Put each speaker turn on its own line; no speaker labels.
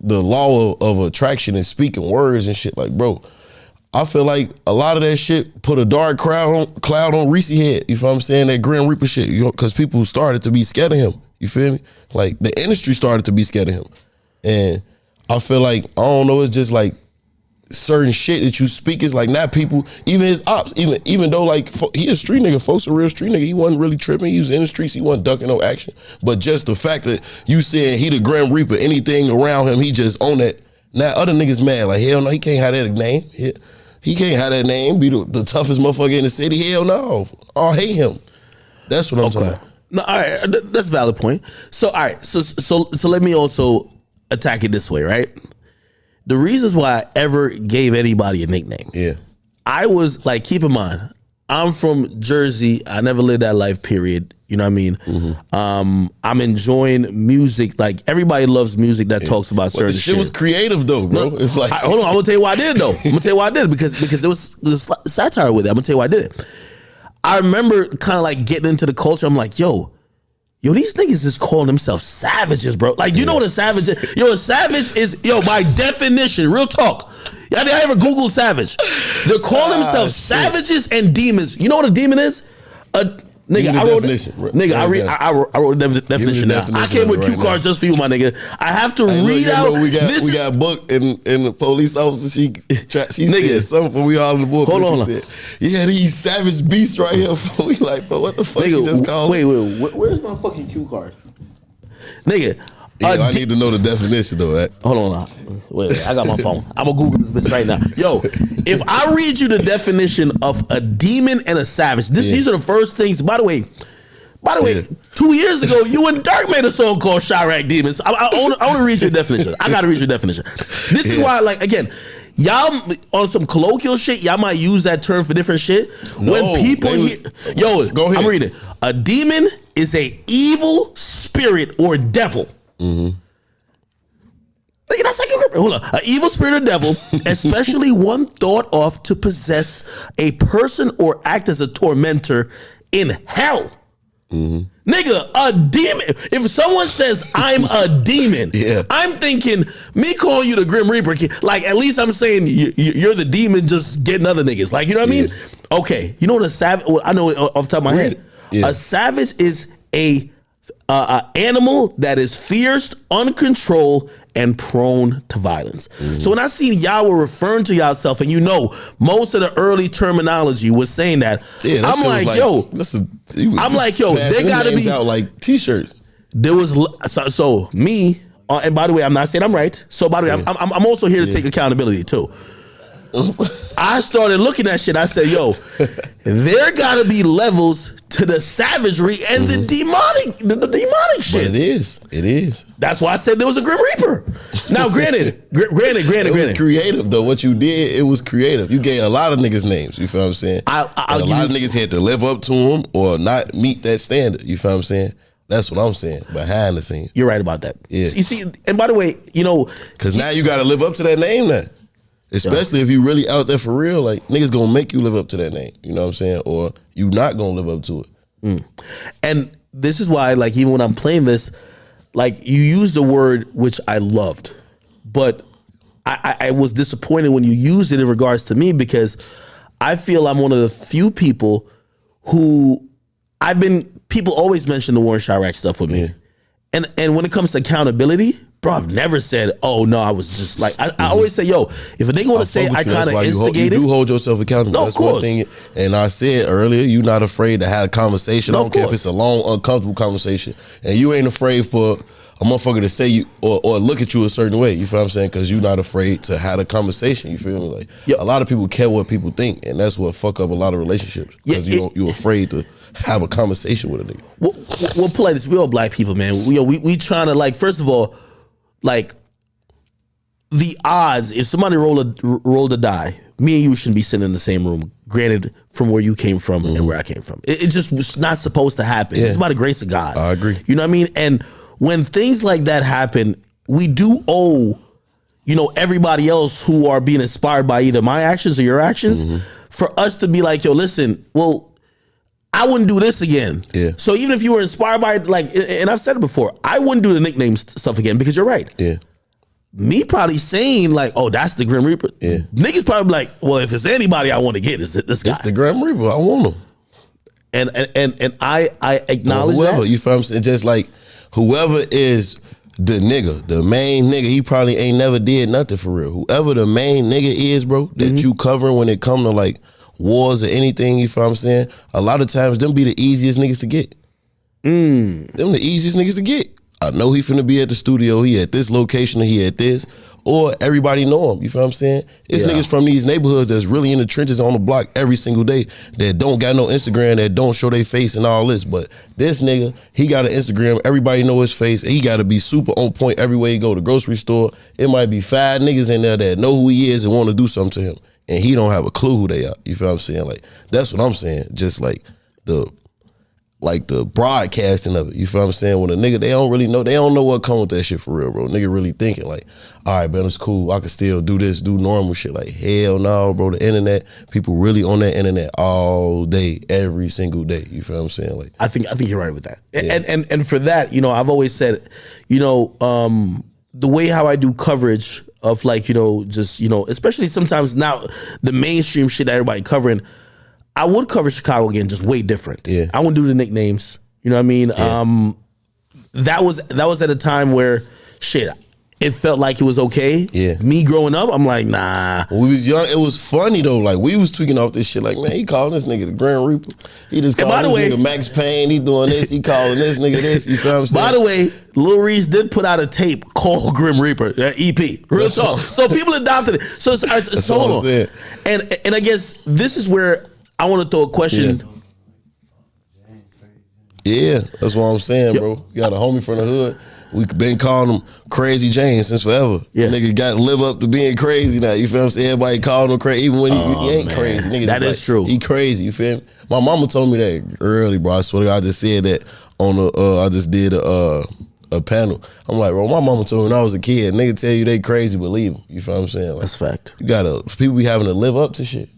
the law of attraction and speaking words and shit. Like, bro, I feel like a lot of that shit put a dark cloud on Reese head. You feel what I'm saying? That Grim Reaper shit. You know, because people started to be scared of him. You feel me? Like the industry started to be scared of him. And I feel like, I don't know, it's just like certain shit that you speak is like not people, even his ops, even though like he a street nigga, folks a real street nigga, he wasn't really tripping, he was in the streets, he wasn't ducking no action. But just the fact that you said he the Grim Reaper, anything around him, he just own that. Now other niggas mad, like hell no, he can't have that name. He can't have that name, be the toughest motherfucker in the city, hell no. I hate him. That's what I'm talking about.
No, all right, that's a valid point. So all right, so let me also attack it this way, right? The reasons why I ever gave anybody a nickname.
Yeah.
I was like, keep in mind, I'm from Jersey. I never lived that life, period. You know what I mean? Mm-hmm. I'm enjoying music. Like everybody loves music that talks about certain shit.
Shit was creative though, bro.
No,
it's like
hold on, I'm gonna tell you why I did it though. I'm gonna tell you why I did it because there was satire with it. I'm gonna tell you why I did it. I remember kind of like getting into the culture. I'm like, yo, these niggas is calling themselves savages, bro. Like, you know what a savage is? Yo, a savage is, by definition, real talk. Y'all ever Google savage? They're calling themselves savages and demons. You know what a demon is? Nigga, I wrote the definition down. I came with cue cards just for you, my nigga. I have to read out.
We got booked and the police officer, she said something, we all in the book. Hold on. She said, yeah, these savage beasts right here. We like, but what the fuck you just called?
Wait, where's my fucking cue card? Nigga.
I need to know the definition though.
Hold on. Wait, I got my phone. I'm gonna Google this bitch right now. Yo, if I read you the definition of a demon and a savage, these are the first things. By the way, 2 years ago, you and Dirk made a song called Chiraq Demons. I want to read your definition. I gotta read your definition. This is why, like, again, y'all on some colloquial shit, y'all might use that term for different shit.
No,
when people hear,
go ahead.
I'm reading. A demon is a evil spirit or devil. Mm-hmm. That's like hold on. An evil spirit or devil, especially one thought of to possess a person or act as a tormentor in hell. Mm-hmm. Nigga, a demon. If someone says I'm a demon, I'm thinking me calling you the Grim Reaper. Like at least I'm saying you're the demon, just getting other niggas. Like you know what I mean? Okay, you know what a savage? I know off the top of my head. A savage is a animal that is fierce, uncontrolled, and prone to violence. Mm-hmm. So when I see y'all were referring to yourself, and most of the early terminology was saying that, I'm like, yo, they gotta be
out like t-shirts.
There was so me, and by the way, I'm not saying I'm right. So by the way, I'm also here to take accountability too. I started looking at shit. I said, yo, there gotta be levels to the savagery and the demonic shit.
But it is.
That's why I said there was a Grim Reaper. Now, granted. It was
creative though. What you did, it was creative. You gave a lot of niggas names. You feel what I'm saying? A lot of niggas had to live up to them or not meet that standard. You feel what I'm saying? That's what I'm saying. Behind the scenes,
you're right about that.
Yeah.
You see, and by the way,
because now you got to live up to that name now. Especially if you really out there for real, like niggas gonna make you live up to that name. You know what I'm saying? Or you not gonna live up to it.
And this is why, like, even when I'm playing this, like you used the word which I loved, but I was disappointed when you used it in regards to me because I feel I'm one of the few people who people always mention the Warren Chiraq stuff with me. Yeah. And when it comes to accountability, bro, I've never said, oh no, I was just like, I always say, yo, if a nigga want to say I kind of instigated.
You do hold yourself accountable.
No,
that's
of course.
One thing. And I said earlier, you not afraid to have a conversation. I don't care if it's a long, uncomfortable conversation. And you ain't afraid for a motherfucker to say you or look at you a certain way. You feel what I'm saying? Because you're not afraid to have a conversation. You feel me? Like a lot of people care what people think, and that's what fuck up a lot of relationships. Because you're afraid to have a conversation with a nigga.
We'll play this. We all black people, man. We trying to, like, first of all, like, the odds, if somebody rolled a die, me and you shouldn't be sitting in the same room. Granted, from where you came from and where I came from, it's just not supposed to happen. It's by the grace of God.
I agree.
You know what I mean? And when things like that happen, we do owe, everybody else who are being inspired by either my actions or your actions, for us to be like, yo, listen, well, I wouldn't do this again.
Yeah.
So even if you were inspired by it, like, and I've said it before, I wouldn't do the nickname stuff again because you're right.
Yeah.
me probably saying like, "Oh, that's the Grim Reaper."
Yeah.
Niggas probably like, "Well, if it's anybody I want to get, is this guy?"
It's the Grim Reaper. I want him.
And I acknowledge
Whoever,
that.
you feel what I'm saying? Just like whoever is the nigga, the main nigga, he probably ain't never did nothing for real. Whoever the main nigga is, bro, that you covering when it come to like wars or anything, you feel what I'm saying? A lot of times them be the easiest niggas to get. Them the easiest niggas to get. I know he finna be at the studio, he at this location, or he at this, or everybody know him, you feel what I'm saying? It's niggas from these neighborhoods that's really in the trenches on the block every single day that don't got no Instagram, that don't show their face and all this, but this nigga, he got an Instagram, everybody know his face, he gotta be super on point everywhere he go. The grocery store, it might be 5 niggas in there that know who he is and wanna do something to him, and he don't have a clue who they are, you feel what I'm saying? Like, that's what I'm saying, just like the broadcasting of it, you feel what I'm saying? When a nigga, they don't know what come with that shit for real, bro. Nigga really thinking like, all right, man, it's cool. I can still do this, do normal shit. Like, hell no, bro. The internet, people really on that internet all day, every single day. You feel what I'm saying? Like,
I think you're right with that. And for that, you know, I've always said, you know, the way how I do coverage of like, you know, just, you know, especially sometimes now the mainstream shit that everybody covering, I would cover Chicago again, just way different.
Yeah.
I wouldn't do the nicknames. You know what I mean?
Yeah.
That was at a time where shit, it felt like it was okay.
Yeah.
Me growing up, I'm like, nah.
when we was young, it was funny though. Like, we was tweaking off this shit. Like, man, he calling this nigga the Grand Reaper. He just calling this nigga Max Payne. He doing this. He calling this nigga this. You feel what I'm saying?
By the way, Lil Reese did put out a tape called Grim Reaper, EP. Real talk. So people adopted it. So hold on. And I guess this is where I want to throw a question.
Yeah, that's what I'm saying, bro. You got a homie from the hood. We been calling him Crazy James since forever.
Yeah.
Nigga got to live up to being crazy now. You feel what I'm saying? Everybody calling him crazy, even when he ain't crazy. Nigga,
that is true.
He crazy. You feel me? My mama told me that early, bro. I swear to God, I just said that on the. I just did a panel. I'm like, bro, my mama told me when I was a kid, nigga tell you they crazy, believe them. You feel what I'm saying? Like,
That's fact.
You gotta, people be having to live up to shit.